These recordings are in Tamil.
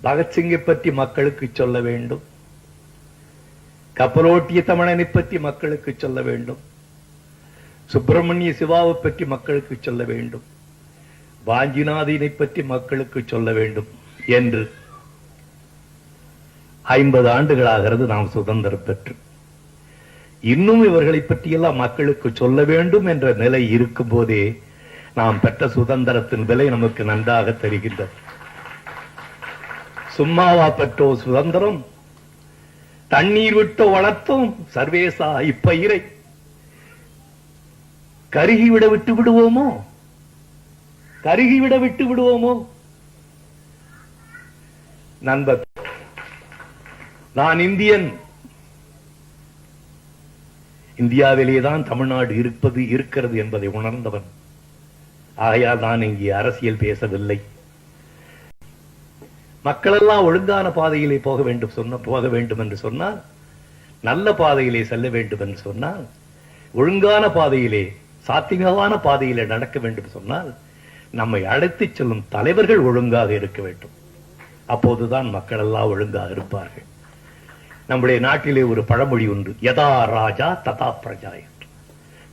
பகத்சிங்கை பற்றி மக்களுக்கு சொல்ல வேண்டும், கப்பலோட்டிய தமிழனை பற்றி மக்களுக்கு சொல்ல வேண்டும், சுப்பிரமணிய சிவாவை பற்றி மக்களுக்கு சொல்ல வேண்டும், வாஞ்சிநாதனை பற்றி மக்களுக்கு சொல்ல வேண்டும் என்று 50 ஆண்டுகளாகிறது நாம் சுதந்திரம் பெற்று. இன்னும் இவர்களை பற்றியெல்லாம் மக்களுக்கு சொல்ல வேண்டும் என்ற நிலை இருக்கும் போதே நாம் பெற்ற சுதந்திரத்தின் விலை நமக்கு நன்றாக தெரிகின்றது. சும்மாவா பெற்றோ சுதந்திரம், தண்ணீர் விட்டோ வளர்த்தோம் சர்வேசா இப்பயிரை, கருகிவிட விட்டு விடுவோமோ, கருகிவிட விட்டு விடுவோமோ? நண்பர், நான் இந்தியன், இந்தியாவிலேதான் தமிழ்நாடு இருக்கிறது என்பதை உணர்ந்தவன். ஆகையால் நான் இங்கே அரசியல் பேசவில்லை. மக்கள் எல்லாம் ஒழுங்கான பாதையிலே போக வேண்டும் என்று சொன்னால், நல்ல பாதையிலே செல்ல வேண்டும் என்று சொன்னால், ஒழுங்கான பாதையிலே சாத்தியமான பாதையிலே நடக்க வேண்டும் சொன்னால், நம்மை அழைத்துச் செல்லும் தலைவர்கள் ஒழுங்காக இருக்க வேண்டும். அப்போதுதான் மக்கள் எல்லாம் ஒழுங்காக இருப்பார்கள். நம்முடைய நாட்டிலே ஒரு பழமொழி உண்டு, யதா ராஜா ததா பிரஜா என்று.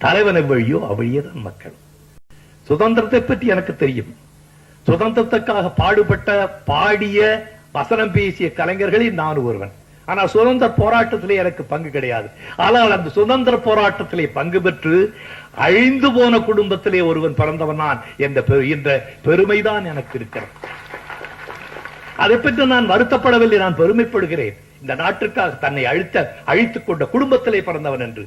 தலைவன் எவ்வழியோ அவ்வழியேதான் மக்கள். சுதந்திரத்தை பற்றி எனக்கு தெரியும். சுதந்திரத்துக்காக பாடுபட்ட, பாடிய, வசனம் பேசிய கலைஞர்களில் நான் ஒருவன். ஆனால் சுதந்திர போராட்டத்திலே எனக்கு பங்கு கிடையாது. ஆனால் அந்த சுதந்திர போராட்டத்திலே பங்கு பெற்று அழிந்து போன குடும்பத்திலே ஒருவன் பிறந்தவன் நான் என்ற பெருமைதான் எனக்கு இருக்கிறது. அதை பற்றி நான் வருத்தப்படவில்லை, நான் பெருமைப்படுகிறேன். இந்த நாட்டிற்காக தன்னை அழித்துக் கொண்ட குடும்பத்திலே பிறந்தவன் என்று.